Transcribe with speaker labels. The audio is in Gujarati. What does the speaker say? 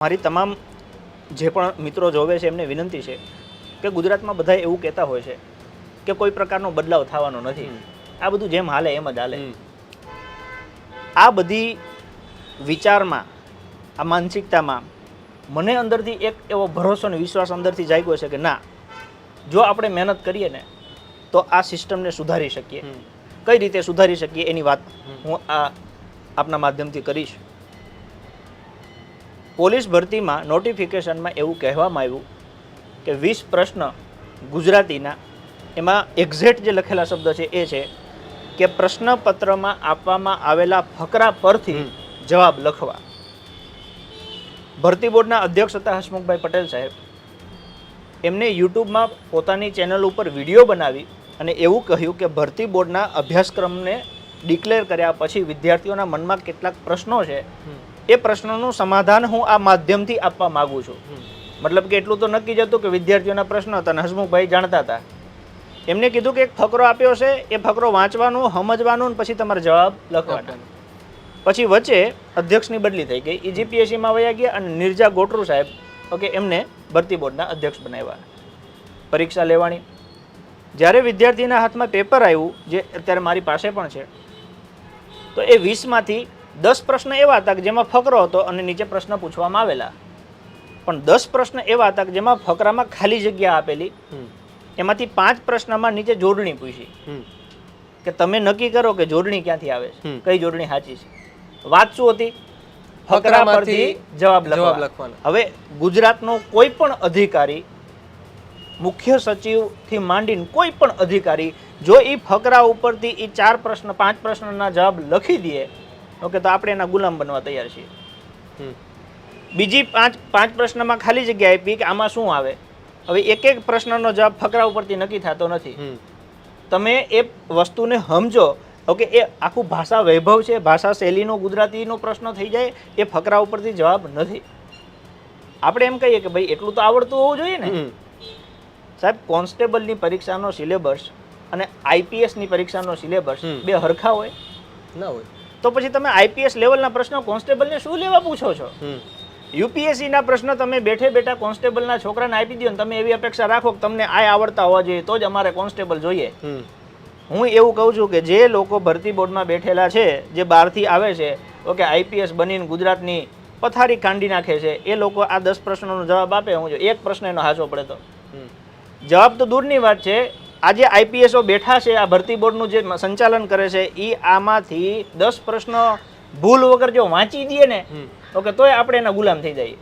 Speaker 1: મારી તમામ જે પણ મિત્રો જોવે છે એમને વિનંતી છે કે ગુજરાતમાં બધા એવું કહેતા હોય છે કે કોઈ પ્રકારનો બદલાવ થવાનો નથી, આ બધું જેમ હાલે એમ જ હાલે. આ બધી વિચારમાં, આ માનસિકતામાં મને અંદરથી એક એવો ભરોસો અને વિશ્વાસ અંદરથી જાગ્યો છે કે ના, જો આપણે મહેનત કરીએ ને તો આ સિસ્ટમને સુધારી શકીએ. કઈ રીતે સુધારી શકીએ એની વાત હું આપના માધ્યમથી કરીશ. પોલીસ ભરતીમાં નોટિફિકેશનમાં એવું કહેવામાં આવ્યું કે 20 પ્રશ્ન ગુજરાતીના, એમાં એક્ઝેક્ટ જે લખેલા શબ્દ છે એ છે કે પ્રશ્નપત્રમાં આપવામાં આવેલા ફકરા પરથી જવાબ લખવા. ભરતી બોર્ડના અધ્યક્ષ હતા હસમુખભાઈ પટેલ સાહેબ, એમને યુટ્યુબમાં પોતાની ચેનલ ઉપર વિડીયો બનાવી અને એવું કહ્યું કે ભરતી બોર્ડના અભ્યાસક્રમને ડિક્લેર કર્યા પછી વિદ્યાર્થીઓના મનમાં કેટલાક પ્રશ્નો છે, એ પ્રશ્નોનું સમાધાન હું આ માધ્યમથી આપવા માગું છું. મતલબ કે એટલું તો નક્કી જ હતું કે વિદ્યાર્થીઓના પ્રશ્નો હતા અને હસમુખભાઈ જાણતા હતા. એમને કીધું કે એક ફકરો આપ્યો છે, એ ફકરો વાંચવાનો, સમજવાનો અને પછી તમારે જવાબ લખવાનો. પછી વચ્ચે અધ્યક્ષની બદલી થઈ ગઈ, એ જીપીએસસીમાં વયા ગયા અને નિર્જા ગોટરુ સાહેબ એમને ભરતી બોર્ડના અધ્યક્ષ બનાવ્યા. પરીક્ષા લેવાની, જ્યારે વિદ્યાર્થીના હાથમાં પેપર આવ્યું, જે અત્યારે મારી પાસે પણ છે, તો એ 20માંથી 10 પ્રશ્ન એવા હતા કે જેમાં ફકરો હતો અને નીચે પ્રશ્ન પૂછવામાં આવેલા. પણ 10 પ્રશ્ન એવા હતા કે જેમાં ફકરામાં ખાલી જગ્યા આપેલી, એમાંથી 5 પ્રશ્નમાં નીચે જોડણી પૂછી કે તમે નક્કી કરો કે જોડણી ક્યાંથી આવે છે, કઈ જોડણી સાચી છે. વાત શું હતી? ફકરા પરથી જવાબ લખવાનો. હવે ગુજરાતનો કોઈ પણ અધિકારી, મુખ્ય સચિવથી માંડીને કોઈ પણ અધિકારી જો એ ફકરા ઉપરથી એ 4 પ્રશ્ન 5 પ્રશ્નના જવાબ લખી દે, ઓકે, તો આપણે એના ગુલામ બનવા તૈયાર છીએ. બીજી 5 પ્રશ્નમાં ખાલી જગ્યા આપી કે આમાં શું આવે. હવે એક એક પ્રશ્નનો જવાબ ફકરા ઉપરથી નક્કી થતો નથી. તમે એ વસ્તુને સમજો, ઓકે, એ આખું ભાષા વૈભવ છે, ભાષા શૈલીનો ગુજરાતીનો પ્રશ્ન થઈ જાય, એ ફકરા ઉપરથી જવાબ નથી. આપણે એમ કહીએ કે ભાઈ એટલું તો આવડતું હોવું જોઈએ ને. સાહેબ, કોન્સ્ટેબલની પરીક્ષાનો સિલેબસ અને આઈપીએસની પરીક્ષાનો સિલેબસ બે હરખા હોય
Speaker 2: ના હોય?
Speaker 1: તો પછી તમે આઈપીએસ લેવલના પ્રશ્નો કોન્સ્ટેબલને શું લેવા પૂછો છો? યુપીએસસીના પ્રશ્ન તમે બેઠે બેઠા કોન્સ્ટેબલના છોકરાને આપી દો ને તમે એવી અપેક્ષા રાખો કે તમને આ આવડતા હોવા જોઈએ તો જ અમારે કોન્સ્ટેબલ જોઈએ. હું એવું કહું છું કે જે લોકો ભરતી બોર્ડમાં બેઠેલા છે, જે બહારથી આવે છે, ઓકે, આઈપીએસ બનીને ગુજરાતની પથારી કાંડી નાખે છે, એ લોકો આ 10 પ્રશ્નોનો જવાબ આપે. હું જો એક પ્રશ્ન એનો હાચો પડે તો જવાબ તો દૂરની વાત છે. આજે આઈપીએસઓ બેઠા છે, આ ભરતી બોર્ડનું જે સંચાલન કરે છે, એ આમાંથી 10 પ્રશ્ન ભૂલ વગર જો વાંચી દે ને, ઓકે, તોય આપણે એના ગુલામ થઈ જઈએ.